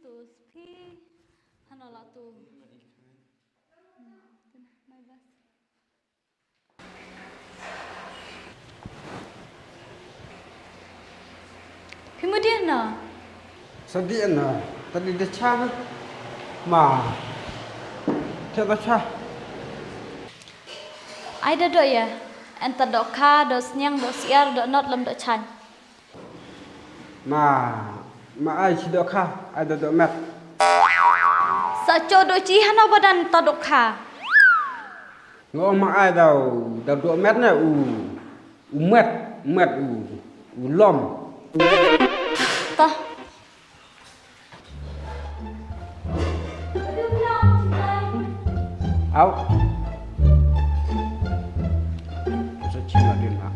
tu spi hanola tu. Mai bas. Kemudian na. Sedian na. Tadi dia cah. Ma. Kita cah. Ai da do ya. Enta do ka do snyang do siar do not lam do chan. Ma ai si dok kah? Ada dok met. Sa cho do chi hano badan ta do ka. Ngô ma ai đâu, đâu dok met na met lom. Ta. Au. Sa chi ma din ma.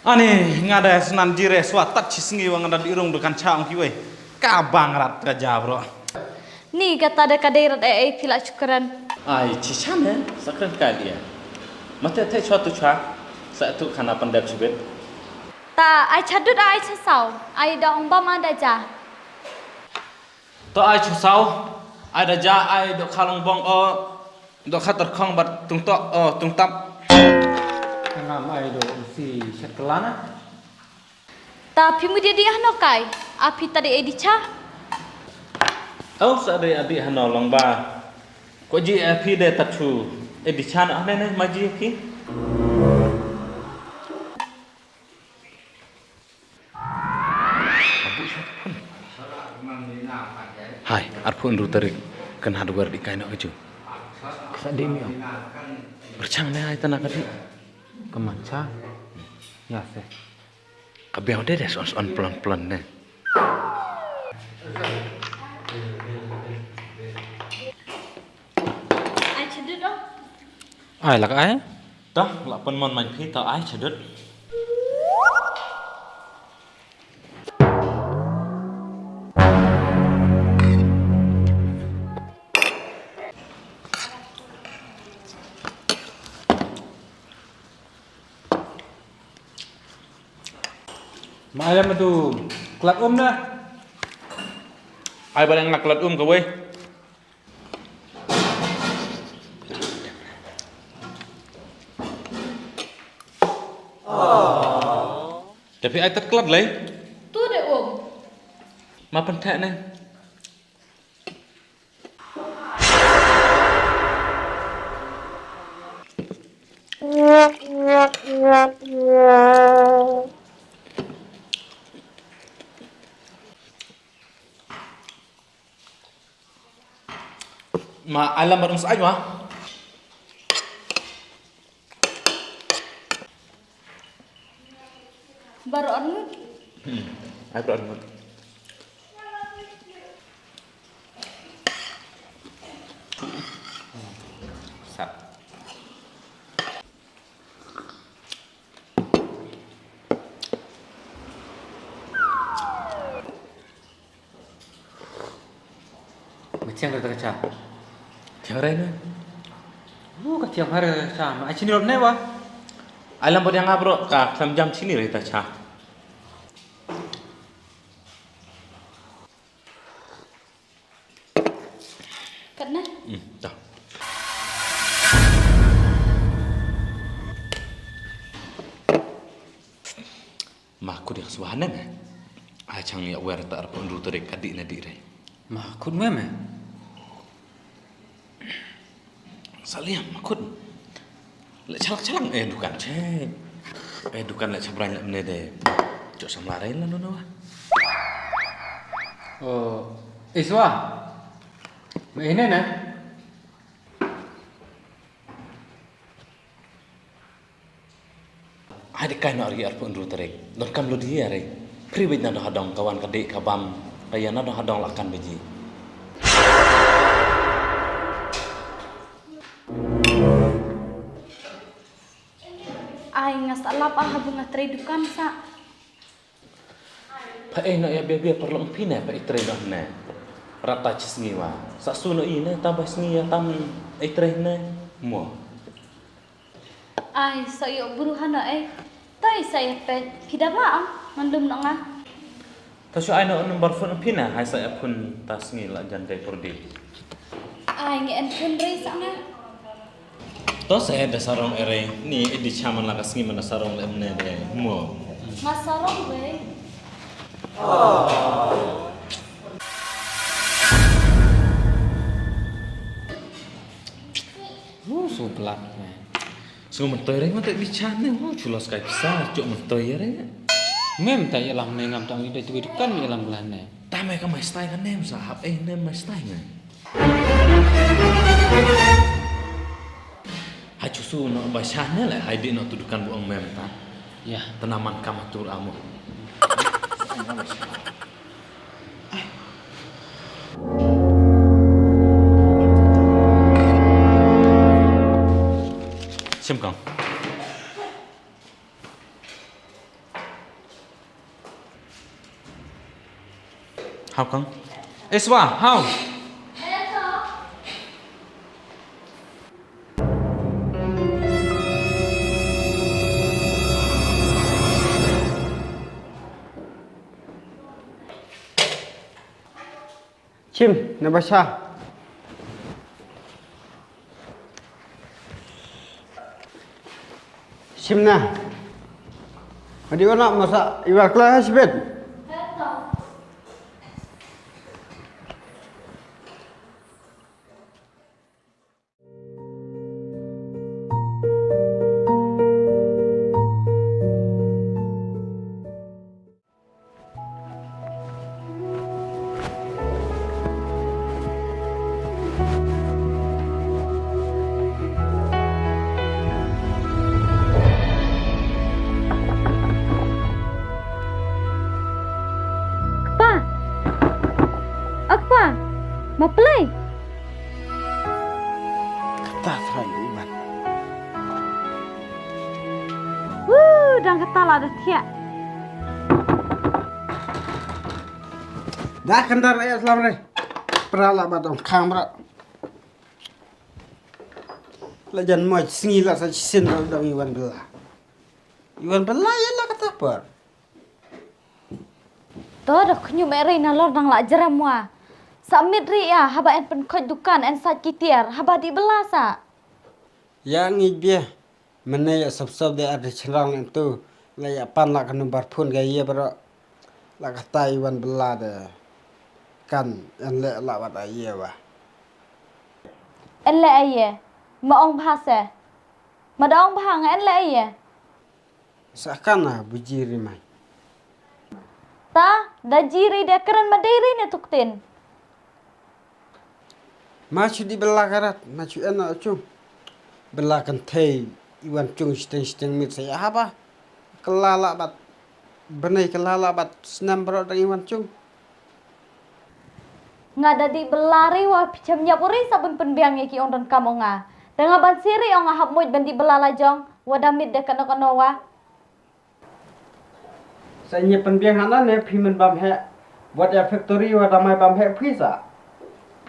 Ani ngada senan jire swatat cisengi wang ngada irung dukan caung kiwe kabang rat kerja bro. Ni kata ada kadairat pila syukuran. Ai cicane sakran kalia. Mate te suatu cha satu kana pandap subet. Ta ai chadut ai chasau. Ai da umba manda ja. To ai chusau ai da ja ai do khalong bong o do khatar khong bat tung to tung tap. Ngam ai do si sekelana. Ta pimudia dia hano kai. Api tadi edicha. Au sa de adi hano long ba. Ko ji api de tatu edi chan ane ne maji ki. Hai, arpun rutarik kan hardware di kaino keju. Sadimi. Bercang ne ai tanah kadi. Kemanca. Ya se. Kabiau de on pelan-pelan ne. Ai chadut oh. Ai lak ai? Dah, lak pun mon main pi tau ai chadut. Malam tu kelak na. Ai barang lak lat ka weh. Tapi ai tat kelat leh. Tu de Ma pentak ne. Ma alam barang sai ma. Baru anu. Ai barang. Sap. Macam tu tak cah. Tiang rai ne. Ka tiap hari cah. Ma ai sini lom ne wa. Alam barang abro ka sam jam sini rita cha. Karena Dah. Ma aku dia suahana ne. Ai chang ya wer ta arpun rutarik adik na di rai. Ma khut meme. Saliam makut. Lek calak-calak dukan cek. Dukan lek sabrang lek mene de. Cok samlarai lah nono. Oh, iswa. Ini na. Ai Hadik kain ari arpun ru terek. Don kam lo dia re. Pribit na hadong kawan kadik kabam. Kaya na hadong lakan beji. Ay ngas alap habung ngatri dukan sa. Pa na ya bia perlu empina pa itre dah na. Rata cisngi wa. Sa suno ina tambah sngi ya tam itre na. Mo. Ay sayo buruhan na tay saya pe pidaba mandum na nga. Tasyo ay na nomor phone empina hai sa pun tasngi la jan dai pordi. Ay ngeen pun rei sa nga. To saya ada sarong ere ni di chaman la kasngi mana sarong lemne de. Mo. Masarong we. So pelat. So mentoy re mate bicara ne ho chulos kai pisa cuk mentoy re. Mem tak ialah menengam tak ide tu kan ialah belane. Tamai ka mai stai kan nem sahab nem mai stai ne. Hacu su no basahnya lah hai di no tudukan buang mem ta. Ya. Tanaman kamatur amu. Sim kang. How kang? Eswa, how? Cim, na basah. Simna. Adi nak masak iwak lah sebet. Mau play? Tak terlalu iman. Dan ketala ada tiak. Dah kendar ayat selam ni. Peralak batang kamera. Lajan moj sengila sa sin dang Iwan belah. Iwan belah ialah kata apa? Tuh dah kunyu merei nalor nang lak jeram wa. Samit ri ya haba en pen koj dukan en sat kitiar haba di belasa. Yang ibia menaya sab-sab dia ada cerang itu layak pan lak nomor pun gaya bro. Lak kata Iwan belah de. Kan en lek lak wat ayah wah. En le aye. Maong bahasa. Madaong bahang en le aye. Seakan buji rimai. Ta da jiri dia keren madiri ne tuktin. Macu di belah karat, macu enak cung. Belah kan teh Iwan cung seteng mit saya apa? Kelala bat benai kelala bat senam bro dengan Iwan cung. Ngada di belari wa picam nyapuri sabun penbiang ki ondon kamu nga. Dengan ban siri ong hab moj bandi belala jong wadamit de kano wa. Saya penbiang hanan ne pimen bam he. Buat ya factory wadamai bam he pisa.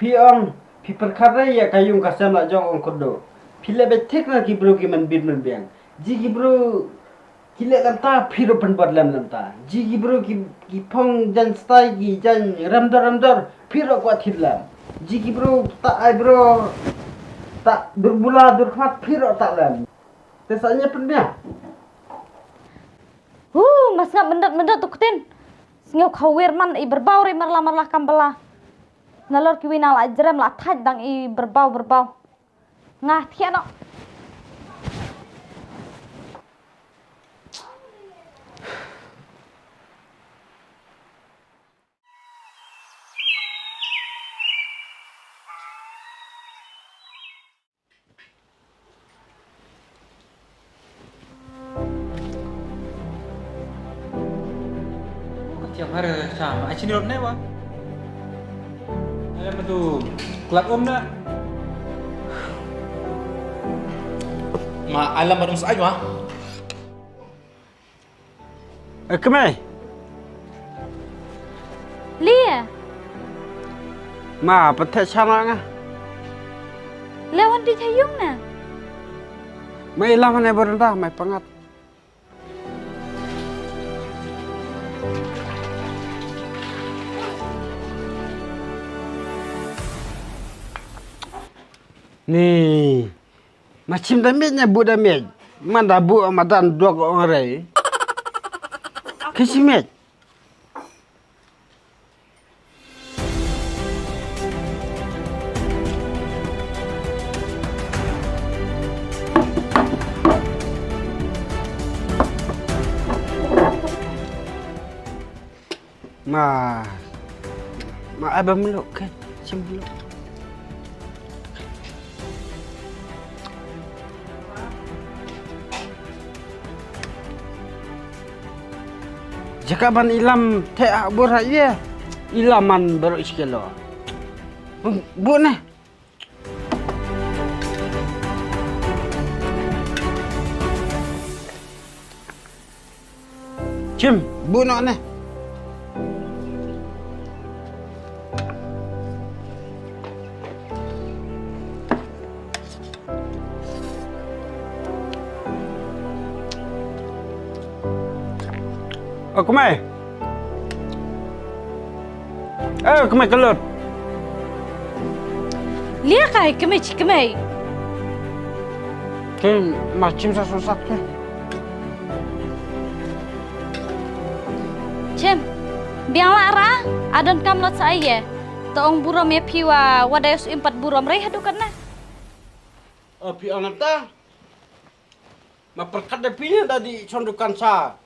Piong pi perkara ya kayung kasam la jong ong kodo. Pile betek na gibro giman bin biang. Ji gibro kile lanta piro pen buat lam ta. Ji gibro ki pong jan stai gi jan ramdor piro kuat hilam. Ji gibro tak ai bro tak berbula durkhat piro tak lam. Tesanya penbiang. Mas ngap mendat tuktin. Singau khawir man i berbau ri marlah kambelah. Nalor ki winal ajram la thaj dang i berbau. Ngah thiano. Mare sama, aci ni rot ne wa. Alam tu kelak na. Ma alam baru saja mah. Kemai. Lia, Ma petek cara ngah. lewat di cayung na. Mai ilam ne berentah mai pangat. Ni macam damitnya bu damit. Mana bu amadan dua orang rai. Kesimet. Ma abang meluk kan? Macam meluk. Jakaban ilam teh burak ye. Ilaman baru iskelo. Bu ne? Cim, bu nak ne? Oh, kemai. Kemai kelut. Lia kai kemai. Kan macam susah ke? Cem, biang lara, adon kamlot saya. Toong burom ya piwa, wadayos 4 burom rei hadukan na. Pi anak ta. Ma perkat de pinya tadi condukan sa.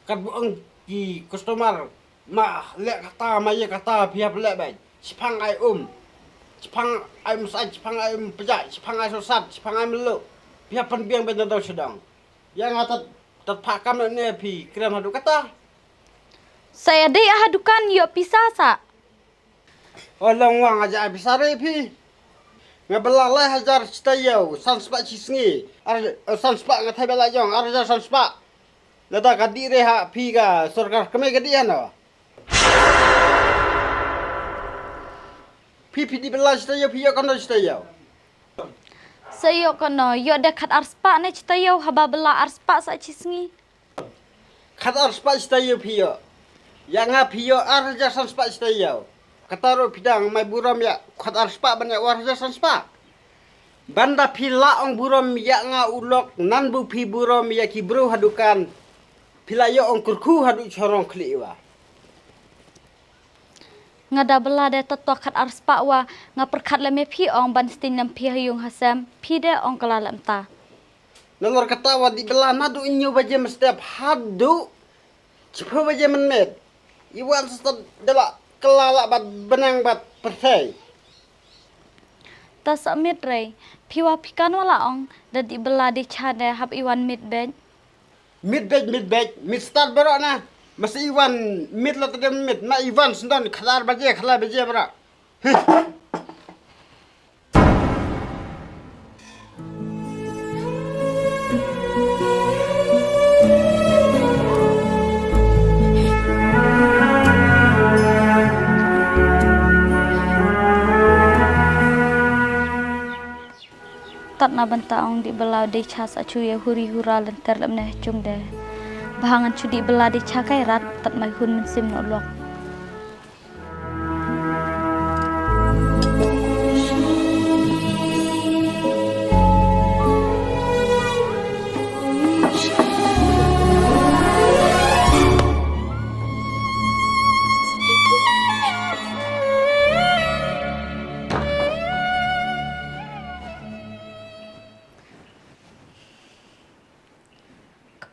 Kat buang di customer ma lek kata ma ye kata pihak lek bai. Sipang ai Sipang ai musai, sipang ai pejak, sipang ai sosat, sipang ai melu. Pihak penbiang ben dau sedang. Yang atat terpakam ne pi kiram hadu kata. Saya dei ahadukan yo pisasa. Olong wang aja bisare pi. Ngabelalai hajar citayau, sanspak cisngi. Sanspak ngatai bela jong, arja sanspak. Lada kadi reha pi ga sorkar kemai kadi ano. Pi di bela citayau pi yo kono citayau. Saya kono yo dekat arspa ne citayau haba bela arspa sa cisngi. Kata arspak citayau pi yo. Yang ha pi yo arja sanspak citayau. Kataro pidang mai buram ya kata arspak banyak warja sanspak. Banda pila ong buram ya nga ulok nan bu pi buram ya ki bro hadukan. Pila yo ong kurku hadu corong kliwa. Ngada bela de tatwa kat arspa wa ngaperkat leme pi ong ban stin nam pi hayung hasam pi de ong kalalam ta. Nalor katawa di belah nadu inyo baje mestiap hadu. Cepo baje menmet. Iwan sesat dela kelala bat benang bat persai. Tas amit rei piwa pikan wala ong dadi bela di chade hab iwan mit bed. Mid start berak na. Masih Iwan mid lah tadi mid. Ma Iwan sendan kelar baje berak. Tat na bentaong di belau di chas acu ya huri hura lenter lam neh cung de. Bahangan cu di belau di cakai rat tat mai hun mensim no lok.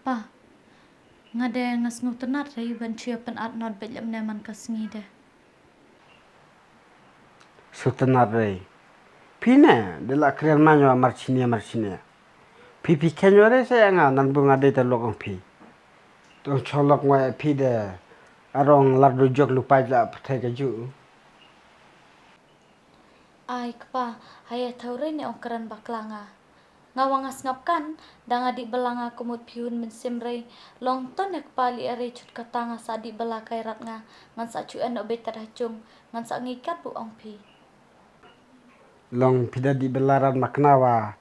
Pa, ngade ngas ngutenat rai ban cia pen at not belam neman kasngi de. Sultanat rei. Pina dela keren manyo marcinia. Pipi kenyo re saya nga nan bunga de telok pi. Tong cholok ngwa pi de arong lardo jok lupa ja patai kaju. Ai kepa haya thaure ni ongkaran baklanga. Ngawangas ngapkan dang adik belanga kumut piun mensimrei long ton nek pali are cut katanga sa adik bela kairat ngan sa cuan obet terhacung ngan sa ngikat bu ong pi. Long pida di belaran maknawa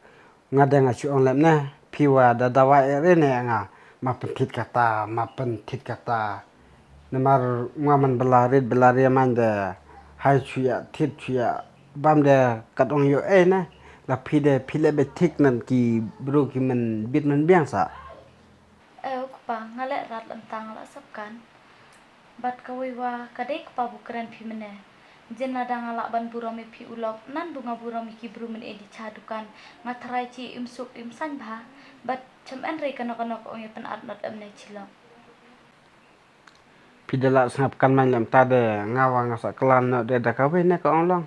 ngada ngacu ong lemne piwa dadawa erene nga mapentit kata nemar ngaman belarit mande hai cuya tit cuya bam de katong yo na la pide pile betik nan ki bro ki men bit men biasa. Kepa ngalek rat lentang la sabkan. Bat kawiwa kadek kepa bukeran pi mene. Jen nada ngalak ban buromi pi ulok nan bunga buromi ki bru men edi cadukan ngatarai ci imsuk imsan bah bat cem en rei kanok-kanok ong pen adnot amne cilok. Pidala sangapkan man lam tade ngawa ngasa kelan no de dakawe ne ka onlong.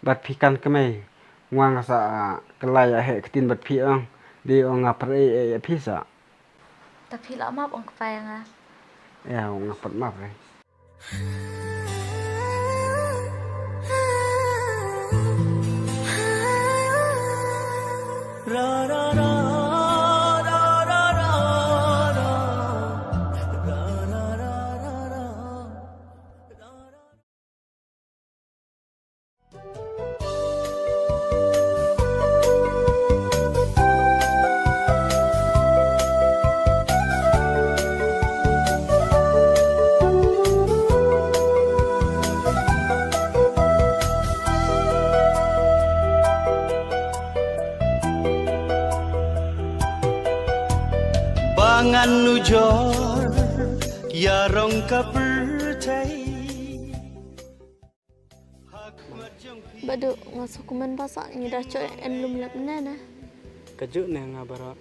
Bat pikan kemai ngwa ngasa kelaya he ketin bat pi ong di ong ngapre e pisa. Tapi lak map ong kepayanga. Ya ong ngapat map re. Bangan nujor yarong kapertai. Badu masuk kuman pasak ngidah coy enlum lap nana. Kaju ne nga bara.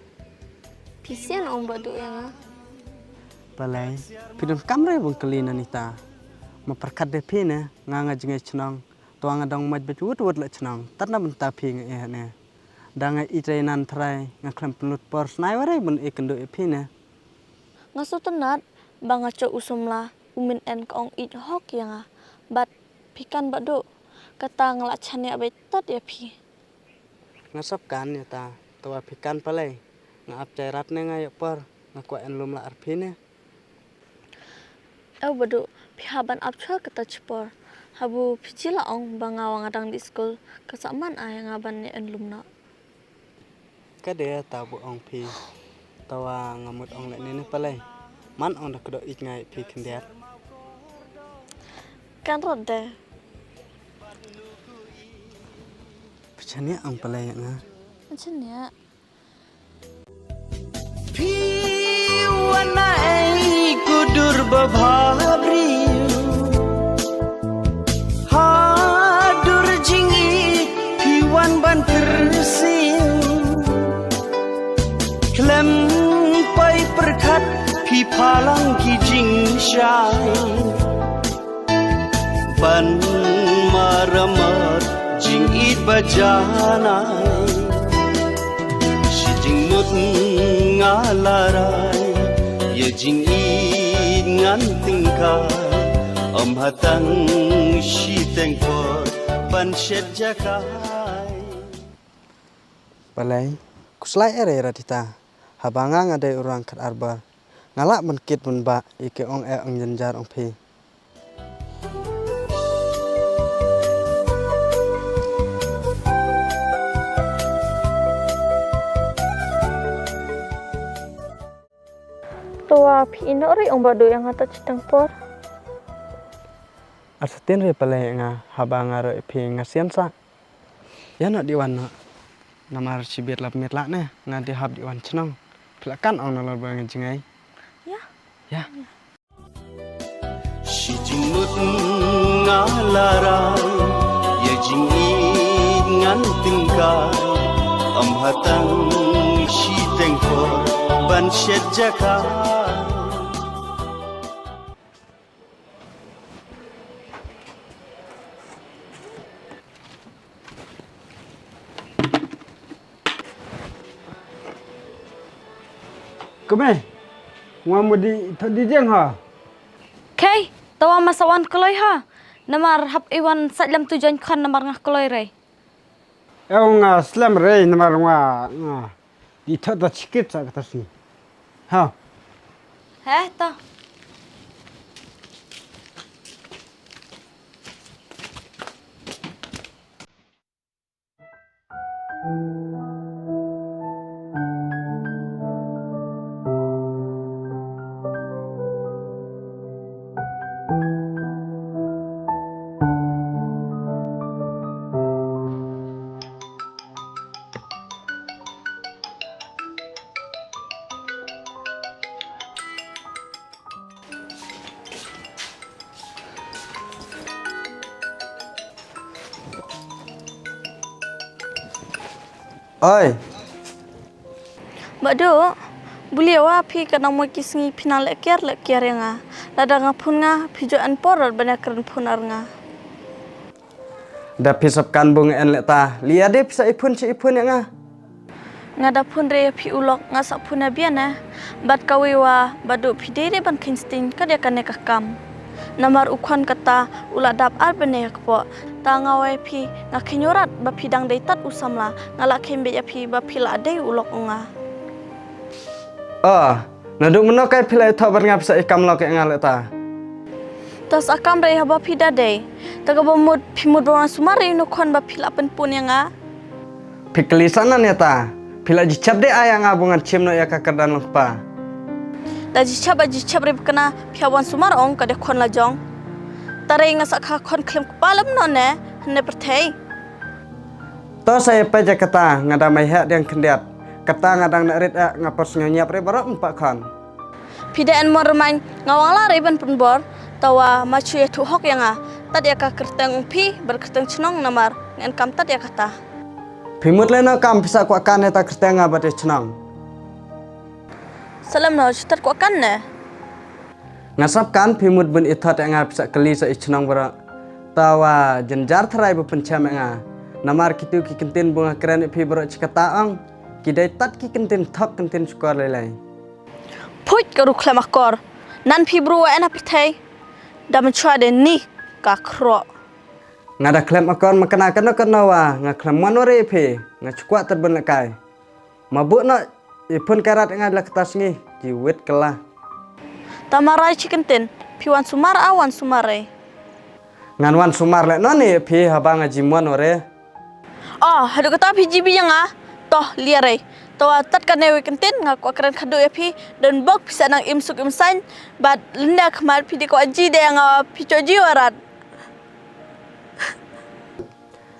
Pisian ong badu yang Balai. Pidum kamre bung kelina nita. Maperkat de pina nga jingai chnong. Tuang adong maj bet wut le chnong. Tatna benta pi nge ne. Dang itai nan trai ngaklam pelut por snai warai mun ikendo epina. ngaso tenat bang aco usumlah umin en kong it hok yang bat pikan badu kata ngelak chane abetat ya pi. Ngasap kan ya ta tua pikan palai ngap cairat ne ngayok por ngakwa en lum la arpine. Badu pihaban apcha kata cepor. Habu picila ong bang awang adang di school kesaman yang ngaban ni en lum na. Kade tabu ong pi tawa ngamut ong lek nene palai man ong dak do ik ngai pi kendiat Kan rode. pecania ong palai nga Macam ya. Piwanai kudur babhabri hadur jingi piwan ban tersiu klem pai perkat pi palang ki jing shai ban maramar jing it bajanai si jing mut ngalarai ya jing it ngan tingkai om hatang si tengkor ban shet jakai palai kuslai ere ratita habanga ngadai urang kat arbar ngalak menkit mun ba ike ong ong jenjar ong pi Tua pi inori ong badu yang atas citang por. asatin re palai nga habanga ro pi ngasian sa ya no diwan no namar cibir lap mit lak ne ngadi hab diwan chnong pelakan ong nalor bang jingai ya si jingmut ngalarai ya jingi ngan tingkai om hatang si tengkor ban shet jakai Kemai, ngam di jeng ha. Kay, tawa masawan kloy ha. Namar hap iwan sadlam tujuan kan namar ngah kloy re. Slam rey namar di thada chikit sa kata sini. Ha. Ta. Oi. Bado, beliau api kadang mau kisngi final lekiar yang ah. Ladang apun ngah pijuan porot banyak keren punar ngah. Da pisapkan bung en leta. Lihat deh bisa ipun si ipun yang Ngada pun re pi ulok ngasak pun abiana. Bat kawiwa bado pi dede ban kinstin kadia kan nekakam. Namar ukwan kata uladap arbene yakpo. Ta ngawai pi ngakenyorat ba pidang deitat usamla ngalak kembe ya pi ba pila ade ulok unga. Naduk menokai pila itu berngap sa ikam lo ke ngaleta. Tas akam re ba pida de. Taga bomud pimud orang sumari nukon ba pila penpun yang a. Pikelisanan ya ta. Pila jicap de ayang abungan cimno ya kakardan lupa. Da jicap re kena piawan sumar ong kada kon la jong. Tare ngasak ka kon klem kepalem none hne pertei. To saya paja kata ngadamai hak yang kendiat. Kata ngadang nak rit ngapos nyonyap re barok empat kon. Pidaan mo remain ngawang la riban penbor tawa macu ya tuhok yang a. Tad ya ka kerteng pi berkerteng cenong namar ngan kam tad ya kata. Pimut lena kam bisa kuakan eta kerteng abade cenong. Salam no chutat ko kan ne. Ngasap kan pimut ben ithat yang bisa keli sa cenong bara. Tawa jenjar terai bepencam yang namar kitu ki kentin bunga keren pi bara cikataang. Kidai tat ki kentin thok kentin sukar lelai. Puit karu klamakor. Nan pi bru wa ena pitei. Damen chade ni ka kro. Ngada klem akon makana wa ngaklem manore pe ngacukwa terben lekai. Mabuk nak ipun karat ngad la ketas ngi jiwit kelah. Tamarai chikentin piwan sumar awan sumare. Nganwan sumar lek noni pe habang ajimuan ore. Hadu kata PGB yang toh liare. Tawa tat kanewe kentin ngaku akran kado ya pi dan bok bisa nang imsuk imsan bat lenda kemar pi di ko aji de yang pico jiwarat.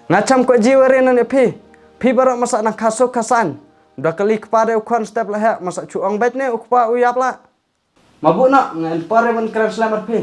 Ngacam ko jiware nan pi barok masak nang kasuk kasan. Udah kali kepada ukon step lah masak cuong bet ne ukpa uyap lah. Mabuk nak ngan pare men keren selamat pi.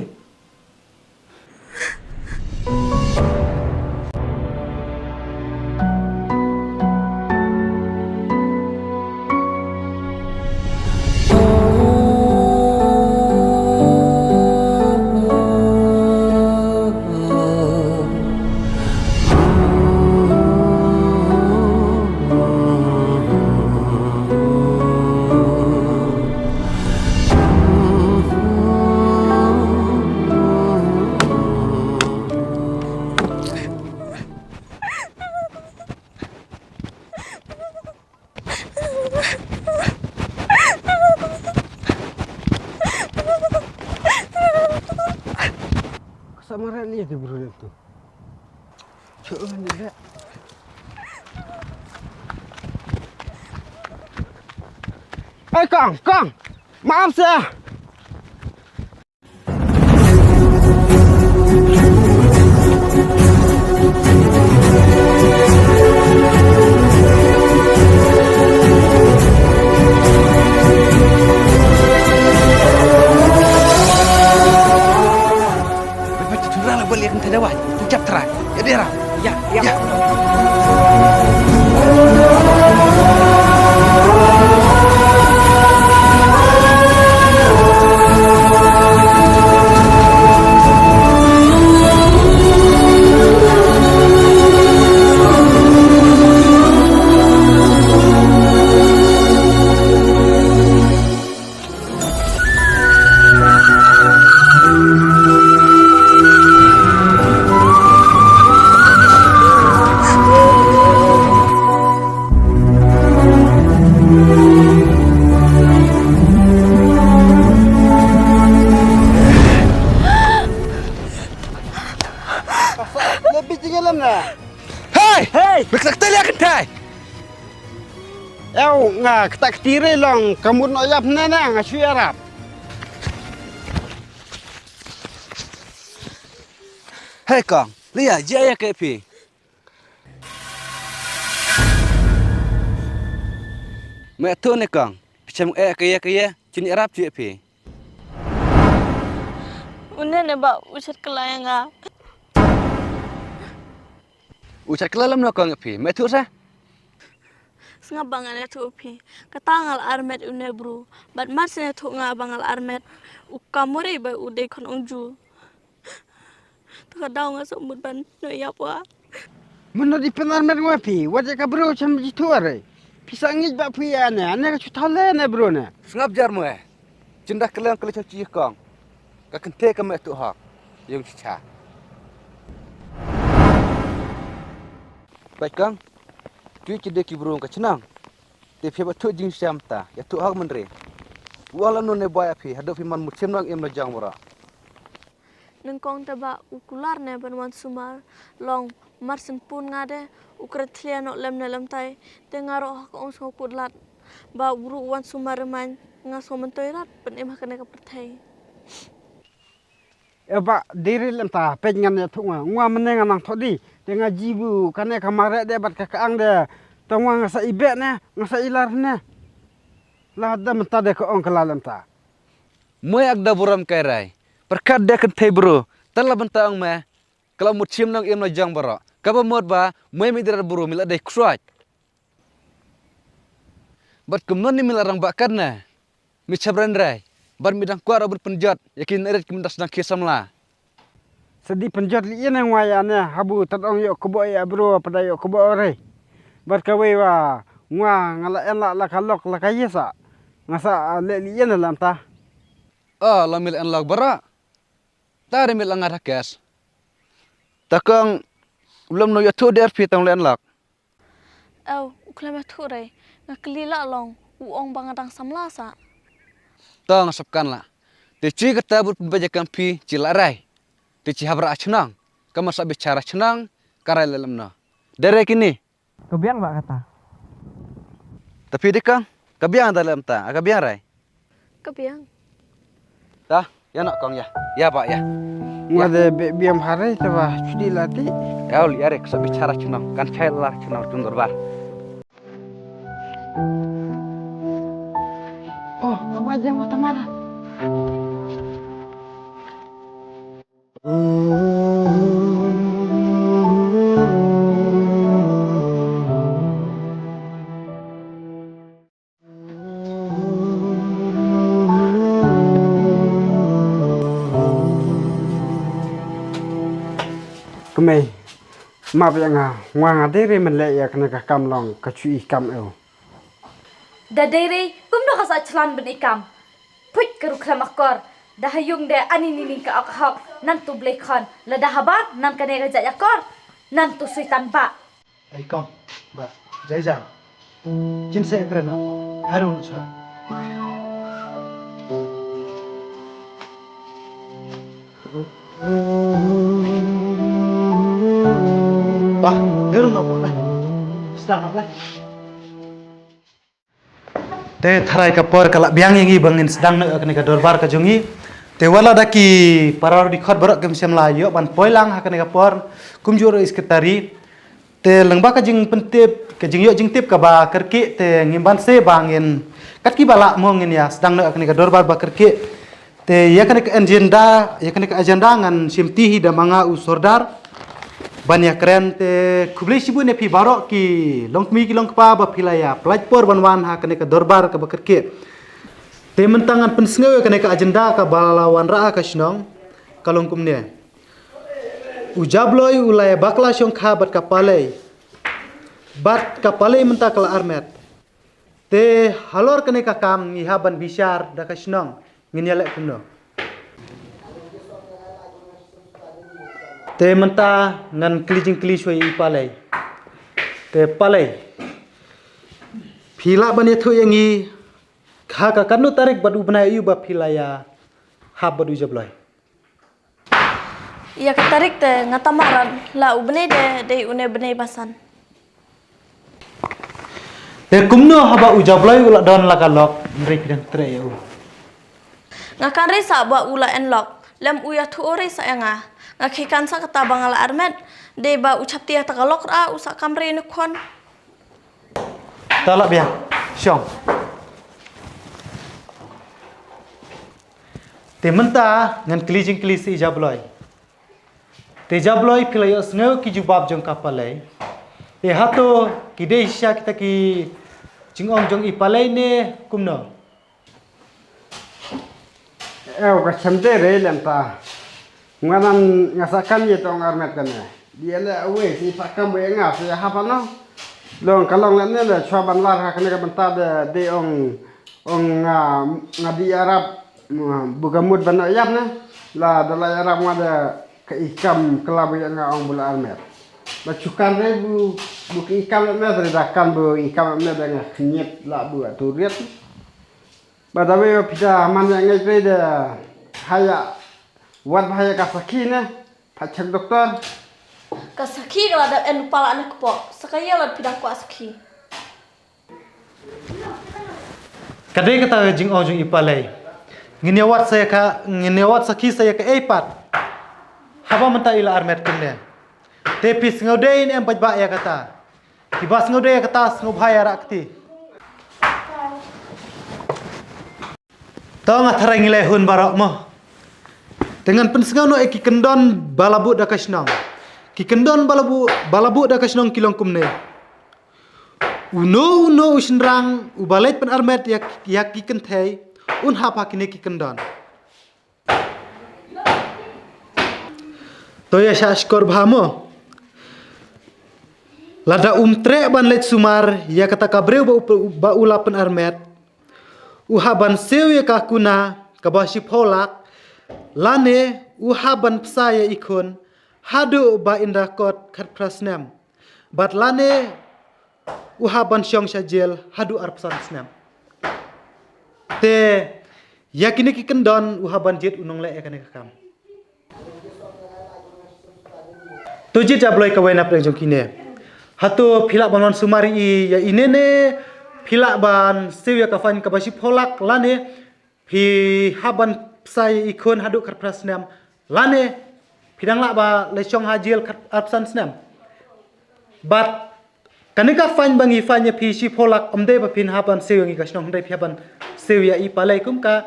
Sama rally di bro itu. Coba lihat. Kang, maaf saya. Balik ke dewan, tujuh terai. Ya dia, ya. Hei, berketak lihat kedai. Nga ketak tiri long kamu nak yap nena ngasih Arab. Hei kong, lihat jaya ke pi. Mek tu ni kong, macam kaya cini Arab je pi. Une ne ba ucat kelayang Ucat kelalam nak kong pi. Mek tu sah. Senga bangal tu pi. Katangal armet une bro. Bat mas ne tu nga bangal armet. Ukamure ba ude kon ongju. Tu kadau nga sumut ban no ya pa. Mana di penar mer ngapi? Wajah kabro macam gitu are. Pisang ngij bak pi ane ka chutale ne bro ne. Sengap jar mu Cindah kalian kalau caci kong. Ka kente ka mek tu hak. Yang cica. Baik kong. Cuy cedek burung ka cenang. Te phe batu jing siam ta. Ya tu hak menre. Wala no ne boy api. Hadap iman musim nang im jang mura. Nengkong taba ukular ne banwan sumar. Long marsen pun ngade. Ukretlia no lem ne lem tai. Te ngaro hak ong so kudlat. Ba buru wan sumar man ngaso mentoirat pen em hakane ka pertai. Ba diri lenta pengan ya tunga. Ngwa meneng nang thodi. Dengan jibu kane kamare de bat kakaang de. Tongwa ngasa ibek ne, ngasa ilar ne. Lah ada menta de ko ong kelalam ta. Moy agda buram kairai. Perkat de kente bro. Tala benta ong me. Kalau musim nang im jang baro. Kaba mod ba moy mi dirar bro mila de kruat. Bat kumnon ni mila rang bakar na. Mi chabran rai. Bar midang kuara ber penjat. Yakin eret kemendas nang kisam la. Sedih penjat li yang wayane habu tadong yo kubo ya bro pada yo kubo ore. Berkawe wa ngwa ngala elak la kalok la kayesa. Ngasa le li yang lam ta. Oh, la mil en lag bara. Tare mil angar hakes. Takang belum no yatu der pi tang len lag. Au uklama tu rai. Ngakelila long uong bangadang samlasa. Tang sapkan la. Te ci kata bur bajakan pi cilarai. Te ci habra achnang. Kama sa bicara chnang karai lelem na. Dere kini. Kebiang Pak kata. Tapi dekang kabiang dalam ta. Kabiang rai. Kebiang. Tah, ya nak kong ya. Ya Pak ya. Ngwa de biam hare taba chudi lati. Kau liare sa bicara chnang kan chailar chnang tundur bar. Oh, wajah mau tamara. Kemai, maaf ya ngwa ngade men le ya kena kam long kacui kam el. Dadere kumno kasa chlan ben ikam. Put keru klamakor. Dahayung de ani nini ka akhak nan tu blekhan. La dahaban nan kane ga jakor. Nan tu suitan ba. Ai kong, ba, jai jang. Jin se krena. Harun sa. Bah, harun nak boleh. Sedang nak boleh. Te tharai ka por kala biang yangi bangin sedang na kene ka dorbar ka jungi. Te wala daki parar di khot borok kem semla yo ban poilang ha kene ka por kumjur isketari. Te lengba ka jing pentip ka jing yo jing tip ka ba kerki te ngimban se bangin kat ki bala mongin ya sedang na kene ka dorbar ba kerki. Te ya kene ka agenda ngan simtihi da manga usordar. Banyak keren te kubli sibu ne pi barok ki longmi ki longpa ba pilaya plajpor banwan ha kene ka dorbar ka bakerke te mentangan pensngewe kene ka agenda ka balawan ra ka shnong kalong kumne ujabloi ulaya bakla syong kha bat kapalei menta kala armet te halor kene ka kam ngi haban bishar da ka shnong nginyale kumno te menta ngan klijing klishoi palai te palai phila bane thu yangi kha ka kanu tarik badu bnai yu ba philaya hab badu jabloi Ya katarik te ngatamaran la ubne de une bne basan. Te kumno haba ujabloi ulat don lakalok mri pidang tre ya u. Ngakan resa ba ula enlok lem uya tu ore sa nga ngakikan sa kata bangala armet de ba ucap tia takalok ra usa kamre ni kon. Talak biang. Syong. Te menta ngan klijing klisi jabloi. Te jabloi pilayo sneu ki jubab jong kapalai. Te hato ki desha kita ki jingong jong ipalai ne kumno. Ka chamde re lenta. Nganan ngasakan ye tong armet kan ya. Dia le awe si pakam we nga si hapa no. Long kalong le ne le choban lar ha kan ka benta de ong ngadi Arab bugamud bana yap ne. La dalai Arab ngada ke ikam kelabu yang ong bula armet. Bacukan re bu ke ikam le ne dakan bu ikam ne dengan knyet la bu aturiat. Badawe pita man yang ngai de haya wat bahaya kasaki ne pacak doktor Kasaki kalau ada en pala anak po sakaya la pidang ko asaki. Kadai kata jingong jong ipalai. Nginiawat saki saya ke epat. Haba menta ila armet kene. Tepis ngaudein em bajba ya kata. Kibas ngaudein kata ngobhaya rakti. Tahu nggak terang nilai hun barak mo. Dengan pensengau no eki kendon balabu da kasnong. Ki kendon balabu da kasnong kilong kumne. Uno usenrang ubalet pen armet yak ki kentai un hapa kini ki kendon. Toya syashkor bhamo. Lada umtre ban let sumar ya kata kabreu ba ula pen armet. Uhaban sew ya kakuna kabashi polak lane uhaban psaya ikon hadu ba indakot kat prasnam bat lane uhaban syong syajel hadu arpsan snam te yakini ki kendon uhaban jet unong le ekane kakam tujit jabloi kawena preng jong kine hatu philak banon sumari ya inene Pila ban sewa kafan kabashi polak lane pi haban sai ikon haduk karpras nam lane pidang la ba lechong hajil karpsan snam but kanika fan bangi fanya pi shi polak omde ba pin haban sewa ngi kasnong ndai pi haban sewa i palai kum ka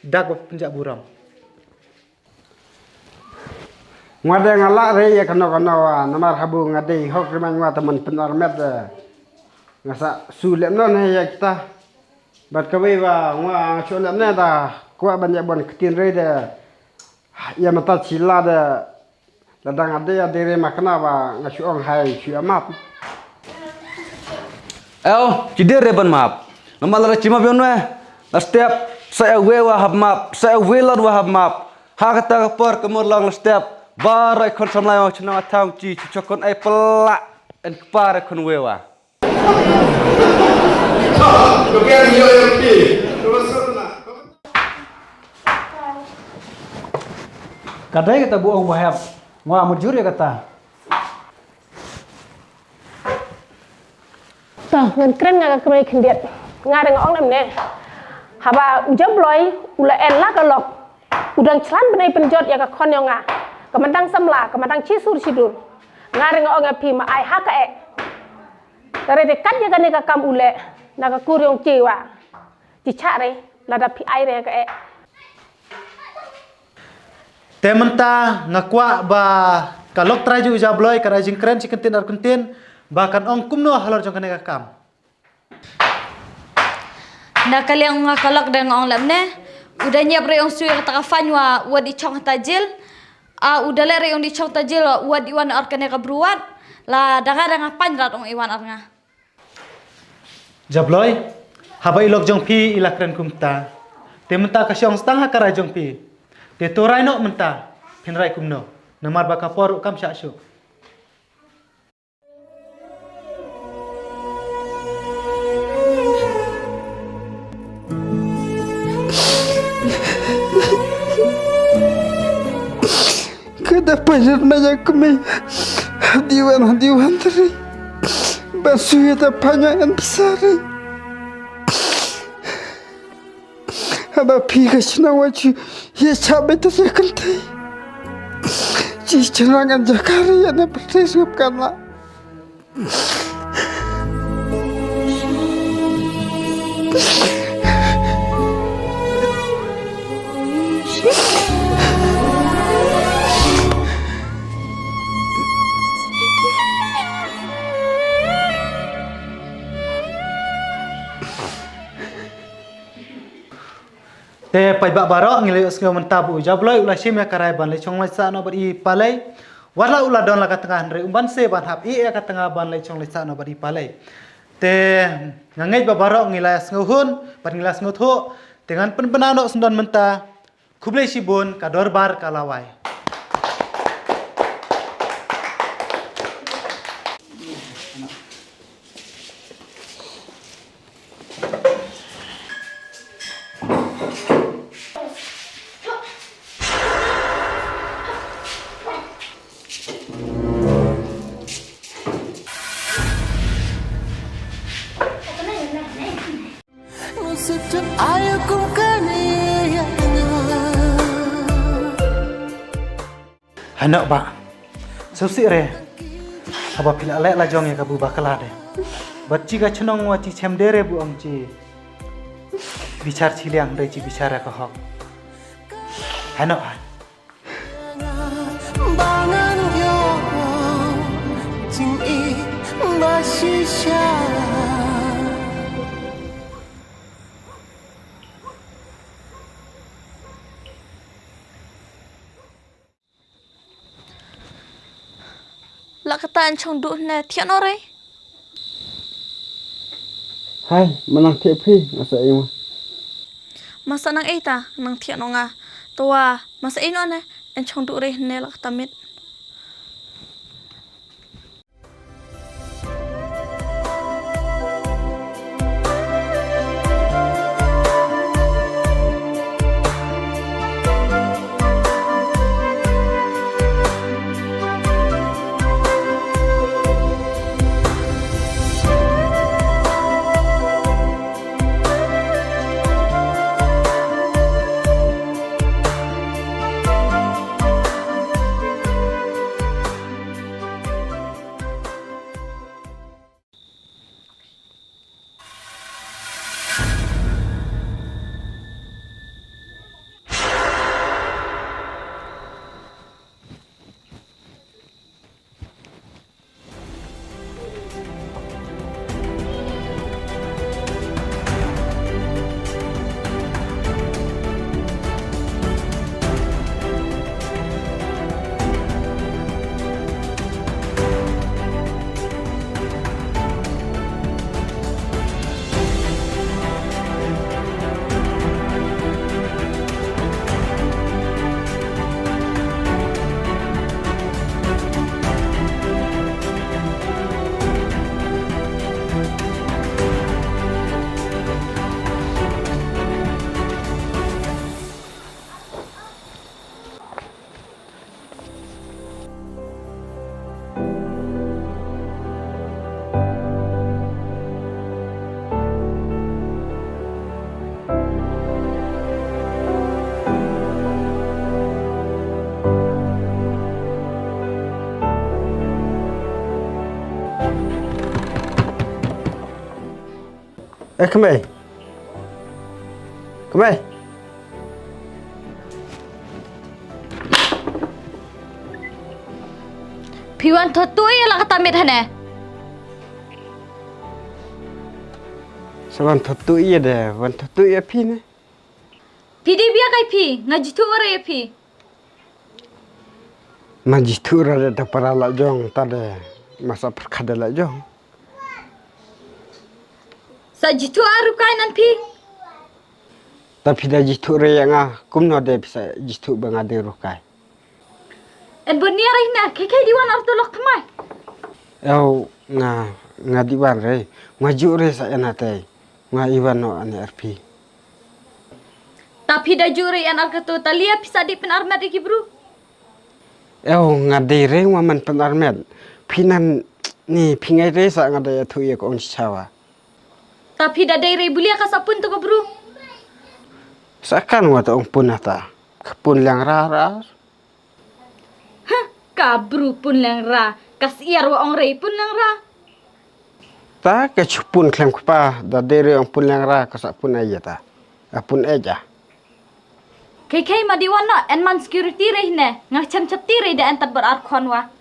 dag ba penjak buram ngade ngala re ya kano namar habu ngade hok remang wa teman penarmet ngasa sulit non ya kita bat kawe wa ngwa sulit ne da kwa banyak bon ketin re da ya mata cila da ladang ada ya dire makna wa ngasu ong hai su amap Cider reban map. Nama lara cima bion we. Setiap saya wewa hab map, saya welar wa hab map. Hakata kapor kemur lang setiap barai kon samlai wa chana tang ci cocokon ai pelak en kepare kon wewa. Kadai kata buang bahab, ngwa mujur ya kata. Tah, ngan keren ngak kemai kendiat, ngareng ong namne. Haba ujam loy, ula en la kalok. Udang celan benai penjot ya ka kon yonga. Kemandang semla, kemandang cisur sidur. Ngareng ong api ma ai haka e. Tare dekat ya kan ka kam ule, naga kuryong cewa. Dicare lada pi aire ka e. Tementa ngakwa ba kalok traju jabloy karajing keren cikentin ar kentin bahkan ong kumno halor jong kaneka kam. Na kaliang ngakalok dan ong lamne udah nyiap re ong suir ta fanywa wad di chong tajil udah le re ong di chong tajil wad iwan ar kaneka bruat la daga ngapan rat ong iwan ar nga. Jabloy haba ilok jong pi ila keren kumta. Tementa kasyong stang hakara jong pi. Te torai no menta pinrai kumno namar ba kapor kam syasyu. Kada pajar na kami diwan teri Basuh ada banyak yang besar. Haba piga senang wajib. Ya cabai tu saya kentai. Cis cerangan Jakari yang bertesupkanlah. Te pai ba barok ngile usngo mentabu jabloi ulah sim ya karai ban le chong lai sa no bari palai wala ulah don la katengah andre umban se ban hap I ya katengah ban le chong lai sa no bari palai te ngangai ba barok ngila usngo hun ban ngila usngo tho dengan penbenano sendan menta kublai sibun ka dorbar kalawai. Hanak ba, susi re, apa pila lek lajong ya kabu bakala de. Bacci ka chenong waci cemdere bu angci. Bicar ciliang re ci bicara ka hok. Hanak han. Bangan yo, jing I basisha. Lak kata chong du ne thian ore. Hai, menang tepi masa ini. Masa nang eta nang thian nga. Towa masa ino ne en chong du re ne lak tamit. Kemai. Kemai. Piwan thotu ya lah kata mit hane. Saban thotu iya deh, wan thotu iya pi ne. Pidi biya kai pi, ngaji tu ora ya pi. Majitu rada da para la jong tade masa perkada la jong. Sa jitu aru kai nan pi. Tapi dah jitu re yang kumno de bisa jitu bang ade rukai. En bonia rina keke diwan artu lok kemai. Au nga diwan re, maju re sa enate. Nga iwan no ane RP. Tapi dah juri an arketu talia bisa di pen armet iki bro. Nga de re waman pen armet. Pinan Ni pingai resa ngada ya tu ya ko ong chawa. Tapi dah dari bulia kasapun tu ko bro. Sakan wa ta ong pun ata. Kapun lang rara. Kabru pun lang ra. Kasiar wa ong rei pun lang ra. Ta ke chupun klang pa da dari ong pun lang ra kasapun aja ta. Apun aja. Kai madiwan no en man security rei ne. Ngacam chapti rei da entat berar kon wa.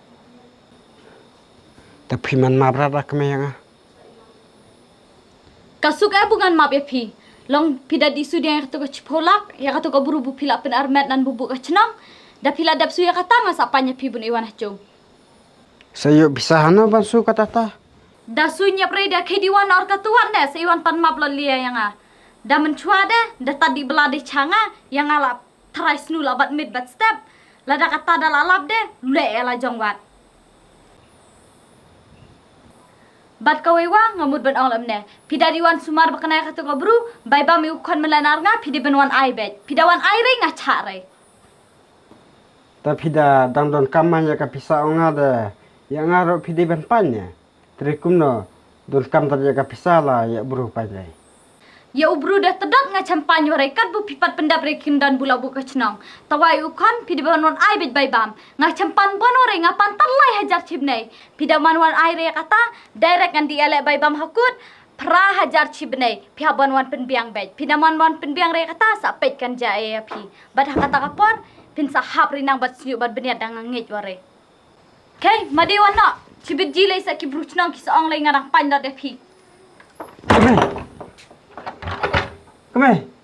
Tapi man mabrada kemeyanga. Kasuk bungan map ya pi. Long pida di sudi yang kata ko cipolak, yang kata ko buru bu pila pen armet nan bubu ka cenang. Da pila dap suya kata ngasapanya pi bun iwan hajo. Sayo bisa hana bansu kata ta. Da sunya pre da kediwan or katuan ne se iwan pan map lia yang a. Da mencua da tadi belade canga yang ala try snu labat mid bat step. Lada kata da lalap de le ala jongwat. Bat kawewa ngamut ban ong lamne. Pida diwan sumar bakanay katu ko bru, bay ba mi ukon melanar nga pidi benwan ai bet. Pidawan ai re nga chare. Tapi dah dangdon kamanya ka pisa onga de yang aro pidi ben panya. Trikum no don kam tadi ka pisa la ya buru panjai. Ya ubru dah tedat nga champanyo re kat bu pipat pendap re kindan bula bu kacnong. Tawai ukon pidi benwan ai bet bay bam. Nga champan bono re nga pantalai hajar chibnei. Pida manwan ai re kata direct ngan dialek bay bam hakut pra hajar chibnei. Pihak bonwan penbiang bet. Pida manwan penbiang re kata sa pet kan jae ya pi. Bad kata kapon pin sahab rinang bat siu bat beniat dang ngej ware. Okay, madiwan no. Cibit jilai sa kibruchnang ki saong lai ngarang pandat ya pi. Kemai.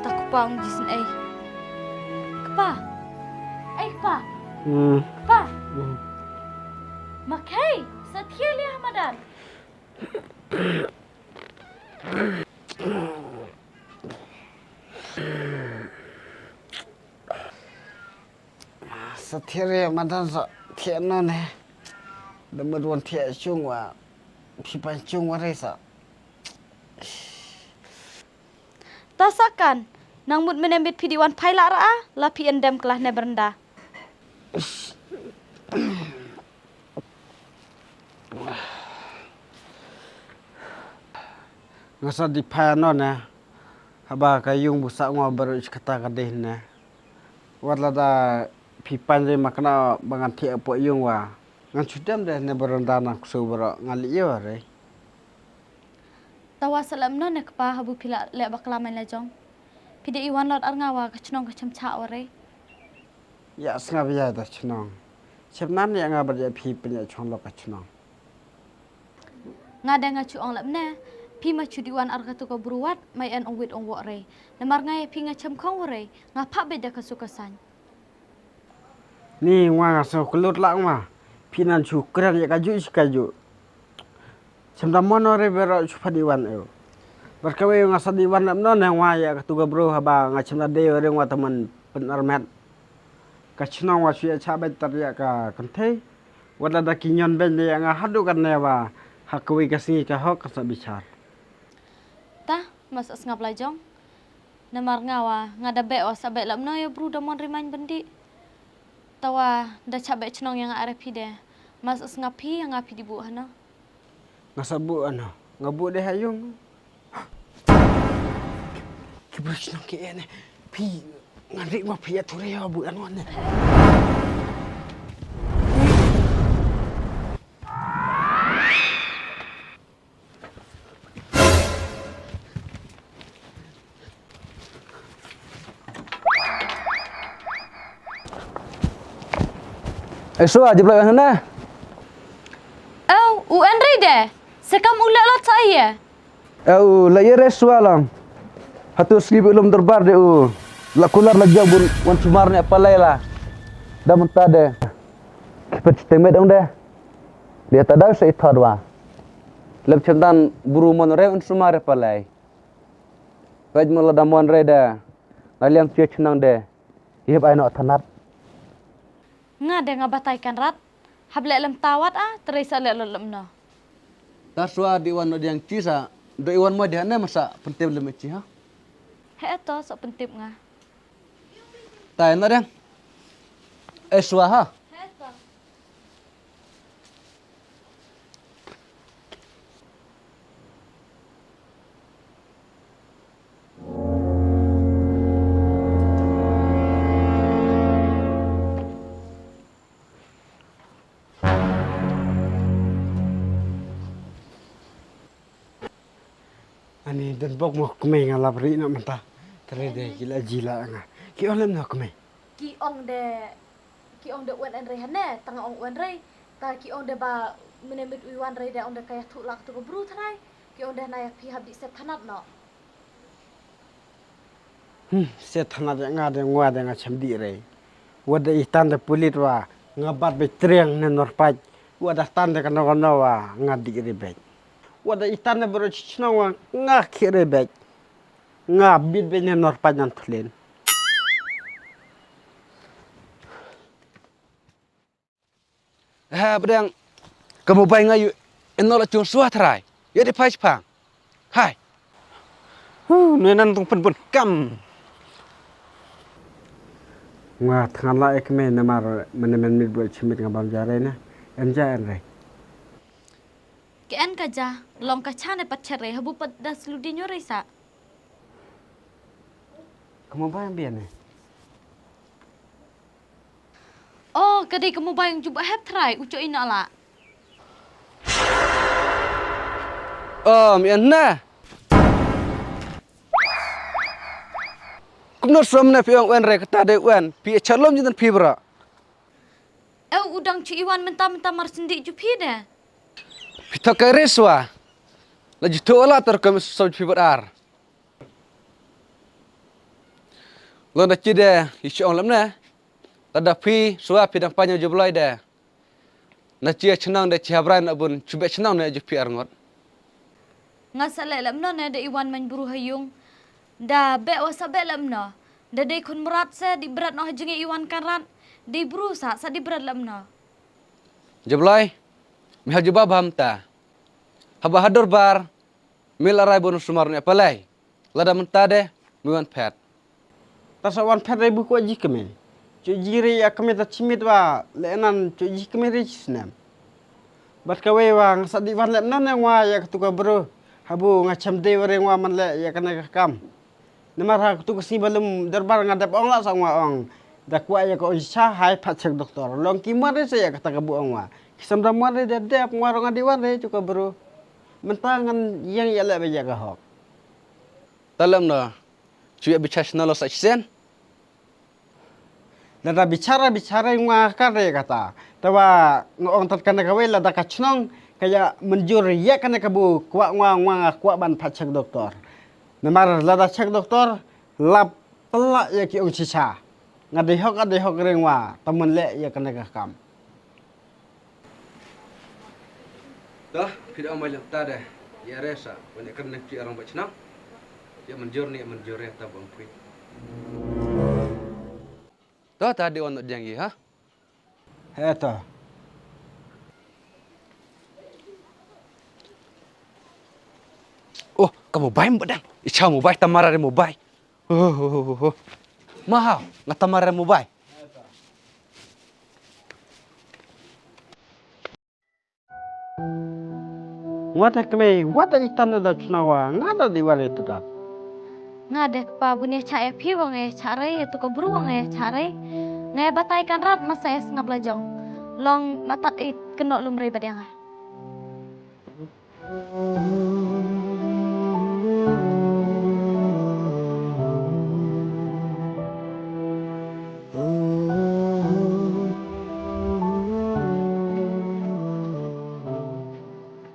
Tak kupang jisin ay. Kepa. Ay kepa. Kepa. Makai, setia lihat Hamadan. Setia Hamadan sa tiano ne. Demeduan tia chung wa pipan chung wa resa. Tasakan, nang mut menembit pidiwan pailak ra'a, lapi endem kelah ne berenda. Ngasa di payano na, haba kayung busak ngwa baru kata kadeh na. Watla da pipan je makna bangan tia po yung wa. Ngan cudam deh ne berenda nak subro ngali yo re. Tawa salam no nek pa habu pila le baklamen lejong. Pide iwan lot ar ngawa kacnong kacam cha ore. Ya sengaja biaya dah cunong. Sebenarnya ni yang ngabar dia pi punya cunong kacnong. Ngada ngacu ong lep ne. Pi macu diwan ar katu ko beruat mai en ongwit ong wore. Lemar ngai pi ngacam kong ore. Ngapa beda kesukasan. Ni wang aso kelut lang mah. pinan syukran ya kaju iskaju. Semda mono re bero supadiwan eu. Berkawe ngasadiwan namnon yang waya ketuga bro haba ngacemda de re wa teman penarmet. Kachnong wa suya chabat tarya ka kante. Wala da kinyon ben yang hadu kan ne wa hakwi kasih ka hok sa bicar. Ta mas ngap lajong. Namar ngawa ngada be o sabe lam no ya bro damon rimain bendi. Tawa da cabe chnong yang arep hide. Mas ngapi yang ngapi dibu hana. Ngasabu ano, ngabu deh hayung. Kibru chnong ke ene. Pi ngari ma pi ature ya bu anwan. Eswa jeblak sana. Oh, UN ride. Sekam ulak lot saya. Layar eswa lang. Hatu skrip ilum terbar de lakular lagi bun wan sumarnya apa layla. Dah mentade. Kepet temet dong deh. Dia tadau saya thadwa. Leb chandan buru monore un sumar apa lay. Baj mula damon reda. Laliam cia chenang de. Ihap aino thanat. Ngade ngabataikan rat. Hable lem tawat terisa le lem no. Taswa di wan yang cisa. Do iwan mo dihana masa pentim lemeci ha. He to sok pentip nga. Tai na deng. Eswa ha. He to. Ani dan bok mo kumay nga labri na manta. Terede gila jila nga. Ki olem na kumay. Ki ong de wan en re hane tanga ong wan re. Ta ki ong de ba menemit wan re de ong de kaya tu lak tu ko bru thanai. Ki ong de nayak pi habdi set thanat no. Set thanat nga de ngwa de nga chamdi re. Wada itan de pulit wa ngabat be triang ne norpaj. Wada tan de kana wa ngadi re bek. Wada itan de bro chichna wa nga kire bek. Nga bit be ne norpaj nan thulen. Ha bedang kamu bay ngayu enol chung suah trai. Ya di pai pang. Hai. Nuenan tung pen kam. Nga thangala ek me namar menemen mit buat chimit ngabam jare na. Enja enre. Ke en kaja long kachane patchere habu pat das ludinyo re sa. Kamu bayang bian ne. Oh, kadai kamu bayang cuba hep try uco ina la. Mian na. Kumno somna piang wen re kata de wen pi chalom jitan pi bra. Udang cu iwan mentah-mentah mar sendi jupi de. Pita kaireswa. Lagi tu ala terkem som pi berar. Lo na cide isu lam na. Tada pi suah pi dang panjang jublai de. Na cia chenang de cihabran abun cubek chenang de jupi arngot. Ngasale lam no ne de iwan man buru hayung. Da be wasabe lam no. Da de kun murat se di berat no hajengi iwan kan rat. Di buru sa di berat lam no. Jublai. Mihal jubab hamta. Haba hadur bar. Mil arai bonus sumarnya palai. Lada mentade miwan pet. Tasawan pet re buku aji keme. Jiri ya kami tak cimit wa lenan cuci kami ricis nam. Bat kawe wa ngasadi wan lep nan yang wa ya ketuka bro. Habu ngacam de wa wa man le ya kena kam. Nemar ha ketuka si belum derbar ngadap ong la sang wa ong. Dakwa ya ko isha hai pacek doktor. Long kimare saya kata kabu ong wa. Kisam damare de de ngwarong adi wan re cuka bro. Mentangan yang ya le beja ka hok. Talam no. Cuya bicara nalo saksen. Nada bicara yang ngakar ya kata. Tawa ngong tat kana kawe lada kacnong kaya menjur ya kana kabu kuak kuak ban pacek doktor. Namar lada cek doktor lap telak ya ki ong cica. Ngadehok rengwa temen le ya kana kam. Dah, tidak amal lepas dah. Ya rasa banyak kerana pi orang bercenang. Ya menjur ni menjur ya tabang pui. Dah tadi orang nak jangi ha? Eta. Oh, kamu baik bedang. Icha mu baik tamara mu baik. Mahal, ngat tamara mu baik. Wata keme, wata itan ada cunawa, ngada di wale tu dah. Ngadek pa bunya cak epi wong carai itu ko beruang carai. Ngai batai kan rat masa es ngablajong. Long matat it kenok lumrei badang.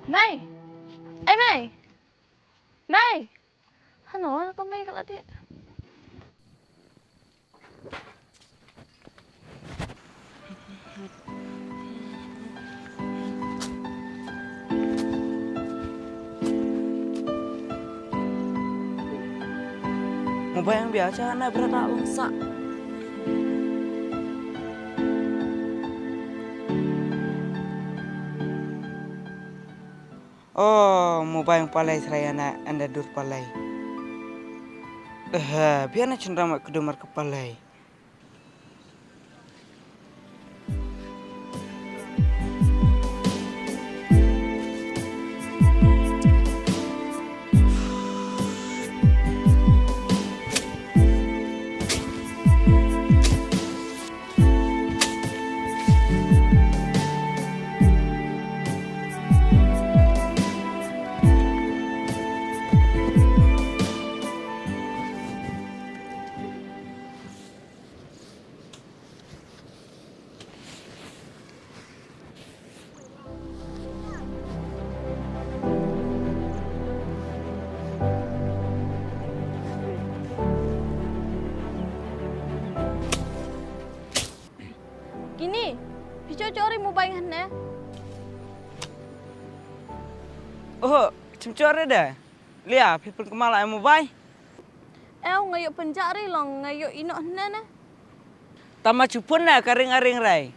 Mai. Eh Mai. Mai. Hano, kau Mai kalau dia. Mau bayang biasa na berada bangsa. Oh, mau bayang palai seraya na anda dur palai. Biar na cenderama kedumar kepalai. Gini, picu cori mau bayang ne? Oh, cemcore dah. Lihat, people kemala mau bay. Ngayo penjari long, ngayo inok ne. Tama cupun na karing-aring rai.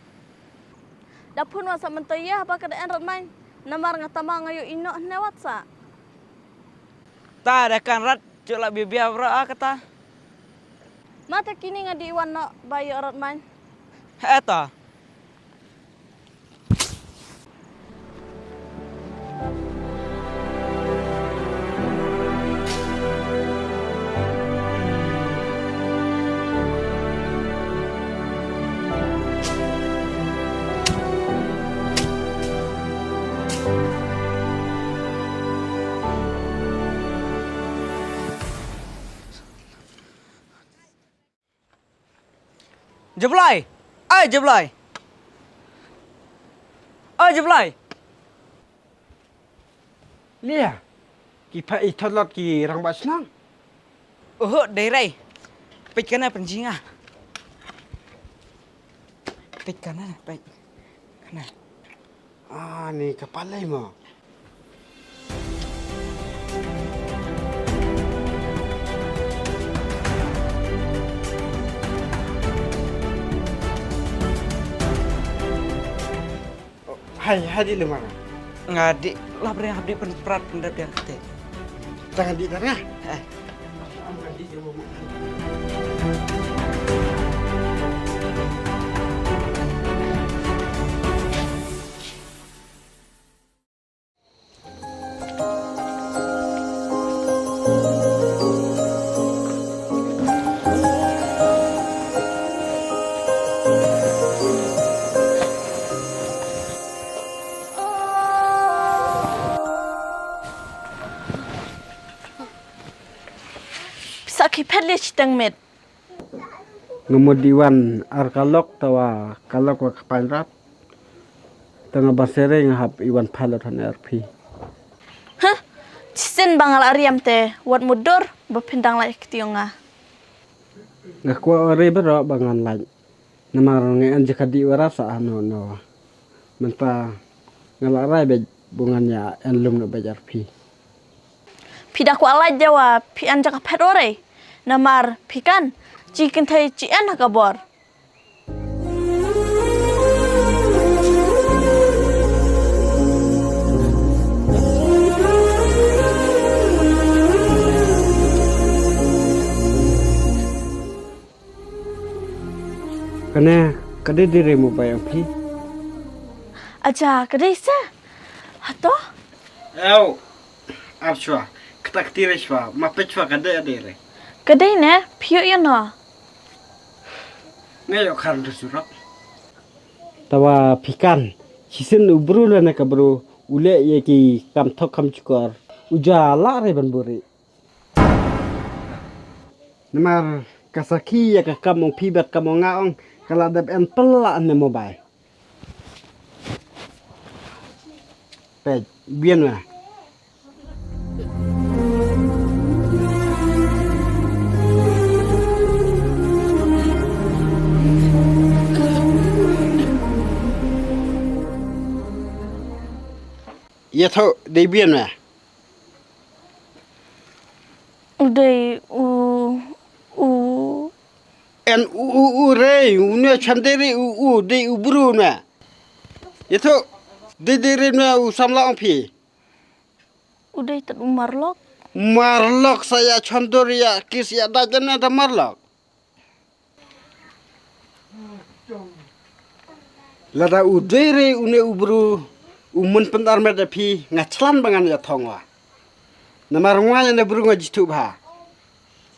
Dapun wasa mentaya apa kedaan ramai. Namar ngatama ngayo inok ne watsa. Ta ada kan rat cula bibia bra kata. Mata kini ngadi iwan no bayo ramai. Eta. Jeblay. Ay jeblay. Ay jeblay. Lia. Kipa itolot ki rang bercenang. Oh, dairai. Pit kana penjinga. Pit kana, pit. Kana. Ah, ni kepala mo. Hai, hadi lemara. Ngadi, lah beri abdi penperat pendap yang kete. Jangan di tanah. Sakit pelis teng med. Ngemudiwan arkalok tawa kalok wa kapanrat. Tengah basere ngahap iwan palot han RP. Hah? Cisin bangal ariam te, wat mudur bepindang lai ketionga. Ngakwa ore bero bangan lain. Namar ngean jika di warasa no. Menta ngalarai be bungannya enlum nak bajar pi. Pi dah ku alai jawa pi an jaka pet ore. Namar pi kan cikin thai ci an hakabor. Kena kadai dirimu bayang pi. Aja kadai sa. Hato? Ew, abshwa, ketak tirishwa, mapechwa kadai adere. Kadai ne pio no. Ngayo karan surak. Tawa pikan, sisin ubru la nak bro, ule ye ki kam thok kam chukar, ujala re ban buri. Namar kasaki ya ka kamong pibat kamong ngaong kalau ada en pelak ne mobile. Pej, bien lah. Ya tahu, dia bien lah. Uday En re, unya chanderi de ubru na. Ya tahu, de na usamla pi. uday tad marlok. Marlok saya chandori ya kis ya dajana da marlok. Lada udere une ubru umun pentar meda pi ngachlan bangan ya thongwa. Namar ngwa ya buru ngajitu ba.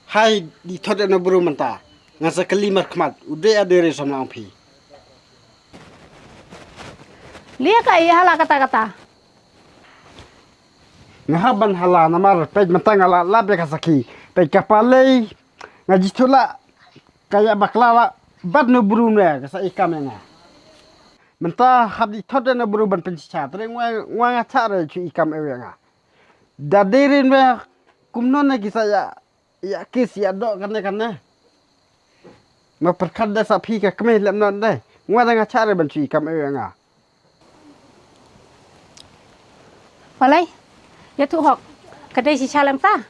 Hai di thode na buru menta. Ngasa kelimar khmat ude adere samlang pi. Lihat kayak hala kata-kata. Ngahaban hala namar pej menta ngala labe kasaki. Pej kapalei ngajitula kayak baklala bad no buru na kasa ikamena. Menta hab di thode na buru ban pencha tre ngwa ngachare chu ikam ewenga. Dadirin me kumnon na kisa ya kis ya do karena ma perkada sa pi ka kme lam non dai ngwa da ngachare ban chu ikam ewenga. Walai, ya tu hok kedai si chalam ta.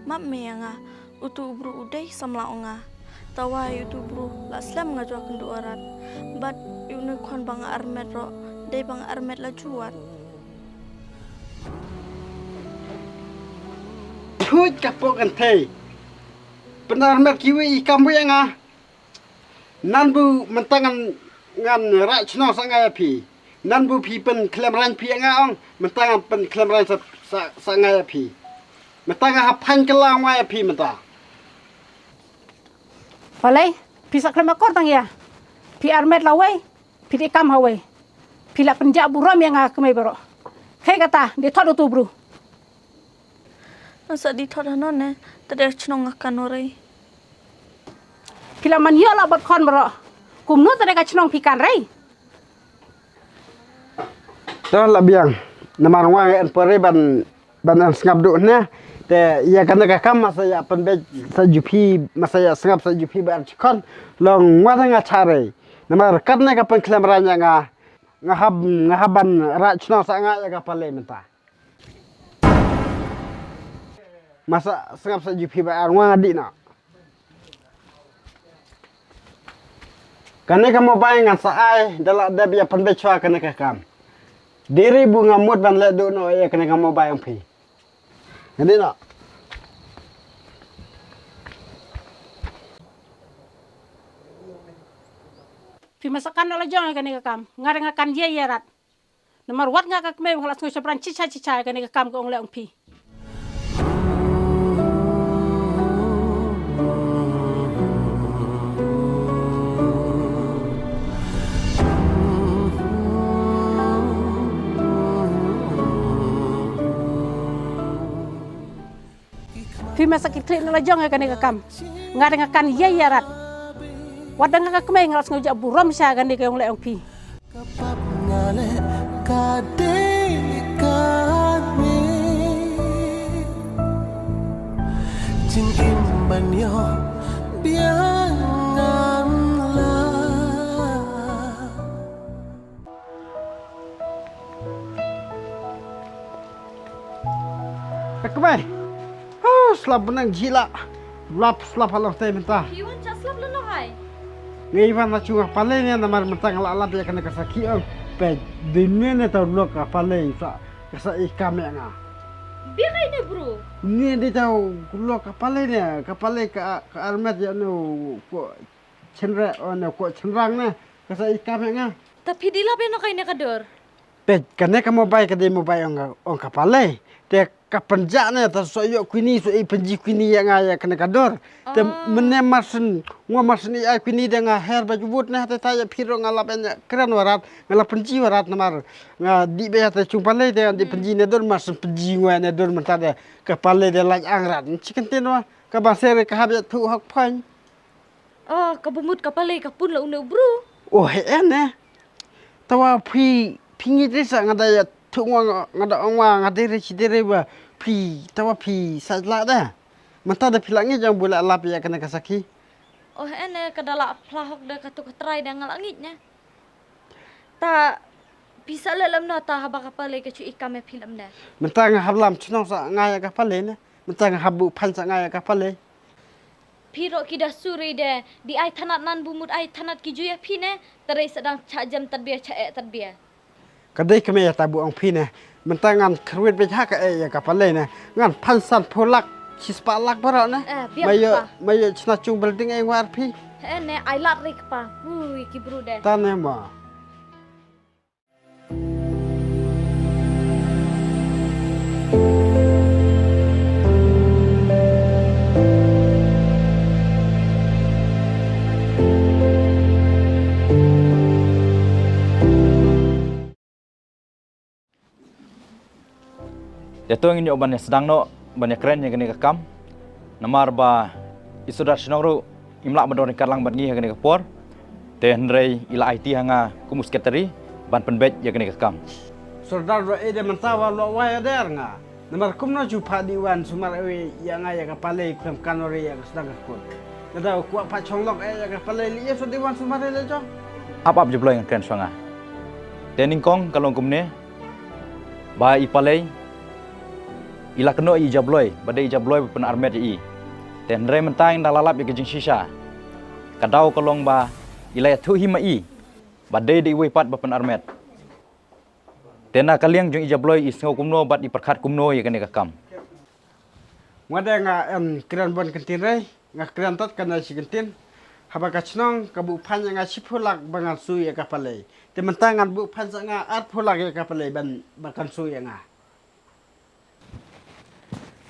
Map menga utu bru uday samla onga. Tawa utu bru la slam ngajwa kendu arat. But yunu kon bang armet ro, day bang armet la juat. Hut kapok ante. Benar mer kiwi ikam wenga. Nanbu mentangan ngan rak chno sangai pi. Nanbu pi pen klem ran pi nga ong mentangan pen klem ran sangai pi. Mentangan hapan kelang wai pi menta. Walai, bisa klemakor tang ya. Pi armet lawai, pi ikam hawai. Pi la penjak buram yang kemai bero. Hei kata, dia thot utu bru. Nasa di thot hanon ne, tade chnong akan orai. Pila man yo la bot kon bro. Kumno tade ka chnong pikan rei. Dah lah biang. Nama orang en pore ban an sengap duk ne. Te ia kana ka kam masa ya penbe sajupi masa ya sengap sajupi bar chikon long wada nga chare. Nama rekat ne ka pen klem ranya ngahaban ra chno sa nga ya ka pale menta. Masa sengap sajupi bar wang adik na. Kane kamu bayang ngan saai dalak da biya penbe chwa kane ka kam. Diri bunga mut ban le do no ya kane kamu bayang pi. Ngadi na. Pi masakan ala jong kane ka kam. Ngare ngakan ye ye rat. Nomor wat ngak ka kme nglas ngusapran cica kane ka kam ko ong le ong pi. Pi masa kitri nala jong kane ka kam. Ngare ngakan ye ye rat. Wadang ngak kme nglas ngujak buram sya kane ka ong le ong pi. Kapap ngale kadekatme Jing imban yo biangan la slap benang gila. Lap slap halang teh mentah. Piwan cak slap leno hai. Ngiwan na chunga pale ne namar mentang la ya kana kasaki ang pe dinne ne tau lok ka pale sa kasa ikam ya nga. Biar ini bro. Ni dia tau lok ka pale ne ka armet ya no ko chenra ono ko chenrang ne kasa ikam ya nga. Tapi di labe no kainnya kador. Pe kane ka mobile ka de mobile ang ka pale. Te ka penjak ne ta so yo kwini so i penji kwini ya nga ya kana kador. Te mene marsen ngwa marsen ai kwini de nga her baju but ne ta ya phiro nga lapen kran warat nga penji warat namar nga di be ta chung pale de di penji ne dor marsen penji ngwa ne dor menta de ka pale de laj angrat chicken tin wa ka ba sere ka habya thu hak phan. Oh, kabumut kapalay kapun la uno bro. Oh he ne. Tawa pingi desa nga da ya thu nga da ngwa nga de chi de ba tawa sa la da. Menta da pilangnya jang bola lap ya kana kasaki. Oh ene kadala plahok da katu katrai da ngalangitnya. Ta bisa lelam na ta haba kapalay kacu ikame film da. Menta nga hablam chnong sa nga ya kapalay ne. Menta nga habu pan sa nga ya kapalay. Piro kida suri de di ai tanat nan bumut ai tanat ki juya pine terai sedang cak jam tadbia cak tadbia. Kadai kami ya tabu ang pine. Menta ngan kerwit be ha ka ya kapalay ne. Ngan pansan polak cispa lak bara ne. Mayo chna chung building ai war pi. Ene ai lat rik pa. Hui ki bro de. Tane ma. Jatuh ingin banyak sedang no banyak keren yang kena kekam. Namar ba isudat senang imlak bandor karlang bangi yang kena kepor. Tenrei ila IT hanga kumus keteri ban penbet yang kena kekam. Sordar ro ede mentawa lo waya der nga. Namar kumno ju padiwan sumar ewe yang aya kapale kem kanori yang sedang kepor. Nada ku pa chonglok aya kapale li so diwan sumar le jo. Apa jeblo yang keren swanga. Tening kong kalong kumne ba ipalei ila keno i jabloy badai jabloy pen armet i ten re mentang dalalap ya kejing sisa kadau kolong ba ila thu hima i badai di we pat ba pen armet tena kaliang jung i jabloy i sngo kumno bat i perkhat kumno ya kene kakam ngada nga kran bon kentin re nga kran tot kana si kentin haba ka chnong ka bu phan nga sipulak bangal su ya kapale te mentang ngan bu phan nga art pulak ya kapale ban bakan su ya nga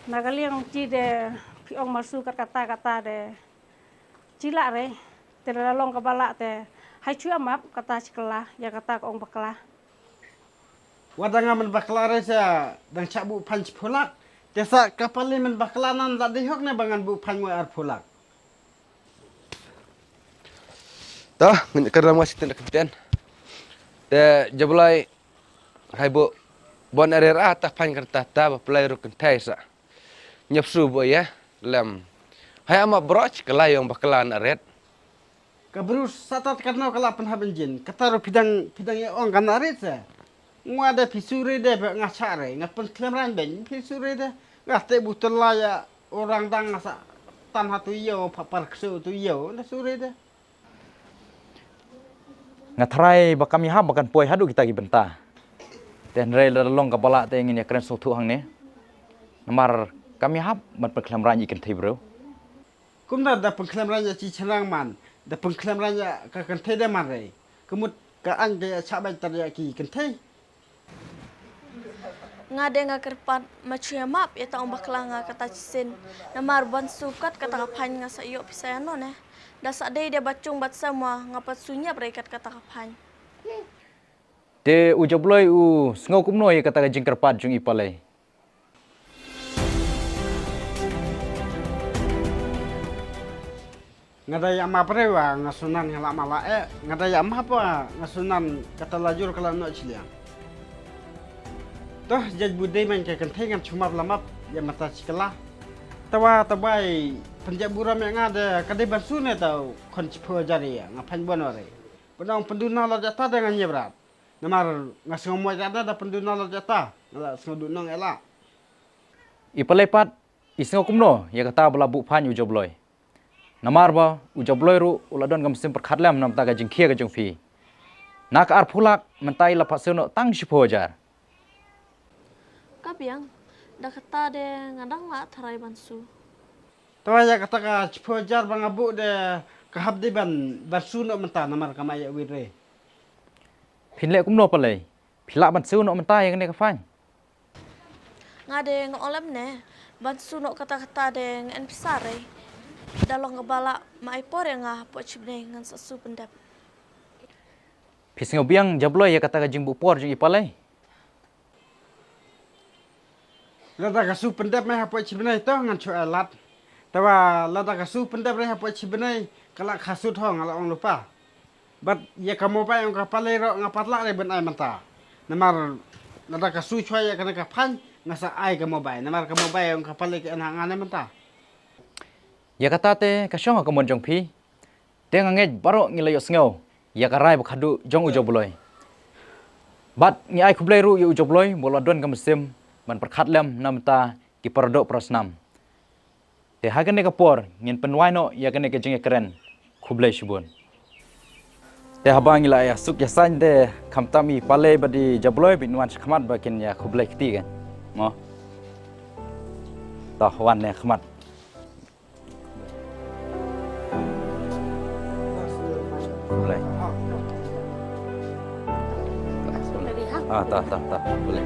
Nagaliang ci de piong masu kata de cila re terlalong kabala te hai cu amap kata cikela ya kata ong bakla wadanga men bakla re sa dang cabu panch pulak desa kapali men baklanan la dihok ne bangan bu pan mo ar pulak Tah ngi karna masih tindak keten te jablai hai bu bon arera ta pan kerta ta ba play rukun taisa nyapsu bo ya lem hai ama broch kala yang bakalan aret kabrus satat karna kala pen habenjin kataro pidang ya ong kan aret sa ngada pisure de ngachare ngapen klemran ben pisure de ngate butela ya orang dang ngasa tan hatu yo papar ksu tu yo na sure de ngatrai bakami ha bakan poi hadu kita gi benta ten re long kapala te ingin ya keren sotu hang ne namar kami hap ban pengklaim ranyi kan thai bro kumna da pengklaim ranya ci cenang man da pengklaim ranya ka kan thai de man re kemut ka an de chabai tar ya ki kan thai ngade nga kerpat machuya map ya ta ombak langa kata cisen namar ban sukat kata kapan nga sa iyo pisayano ne da sa de bacung bat semua ngapat sunya berekat kata kapan te ujabloi u sngo kumno ya kata jing kerpat jung ipalai ngada ya ma prewa ngasunan ngala mala ngada ya ma apa ngasunan kata lajur kala no chiliang toh jaj budai man ka kan thengan chumap lamap ya mata chikala tawa tabai penjak buram yang ada kadai bansune tau kon chpo jari ya ngapan bonore penong penduna la jata dengan nyebrat namar ngasngomo jata da penduna la jata ngala sodunong ela ipalepat Isngo kumno ya kata bala bu pan ujobloi. Namar ba ujobloi ru uladon gam sim perkhatlam nam ta ga jingkhia ga jongfi. Nak ar phulak mentai lapat seno tang sipojar. Kabiang, dah kata de ngadang lah tarai bansu. Tawa ya kata ka sipojar bang abu de kahab di ban basu no menta namar kamaya wire. Pinle kumno palai. Pilak bansu no mentai yang ne ka fan. Ngade ngolem ne, bansu no kata-kata de ngan pisare. Dalam ngebala mai por yang ngah po cibne ngan sasu pendap. Pisngo biang jabloi ya kata ka jing bu por jing ipalai. Lada kasu pendap me hapo cibnai to ngan chu alat. Tawa lada kasu pendap re hapo cibnai kalak kasu thong ala ong lupa. Bat ya kamu pa yang kapalai ro ngapatla re ben ai menta. Namar lada kasu chua ya kana ka pan ngasa ai kamu bai. Namar kamu bai yang kapalai ke anang ane menta. Ya kata te kasyong ka mon jong phi. Te ngangej baro ngilayo sngo. Ya karai bukhadu jong ujobloi. Bat ngi ai khublai ru yu ujobloi boladon ka mesim man perkhatlem namta ki perdok prosnam. Te hagane ka por ngin penwai no ya kane ke jing keren khublai shibun. Te habang ila ya suk ya san de khamtami pale badi jabloi binwan khmat bakin ya khublai khti kan. Mo. Ta wan ne khmat. Khublai. Ah, tak, boleh.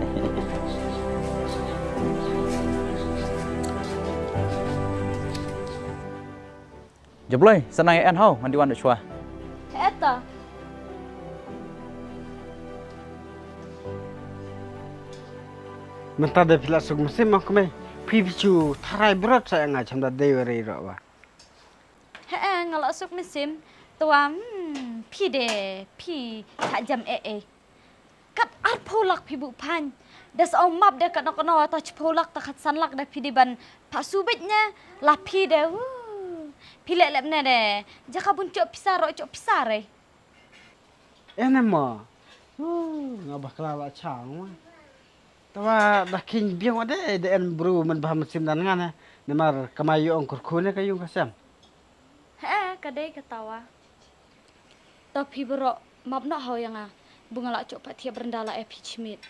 Jabloi, senang en hau mandi wan chua. Eta. Menta de pila suk musim mak me. Pipichu tharai berat saya ngai chamda dewari ro wa. Ngalak suk mesim tua pi de pi tak jam kat ar polak pi bu pan. Das om map de kat nok no ta polak ta khat sanlak de pi di ban pak subitnya la pi de. Pilek lep ne de. Jaka pun cok pisare. Ene mo. Ngabah kelala chang wa. Tawa dakin biang ade de en bru men bah musim dan ngana. Nemar kamayu ong kurkune kayung kasam. Kadai ketawa. Tapi bro, map nak hau yang bunga lak cok patia berendala pi cimit.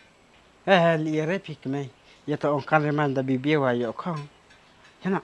Liare pik me. Ya to ong kan reman da bibiwa yo kong. Yana.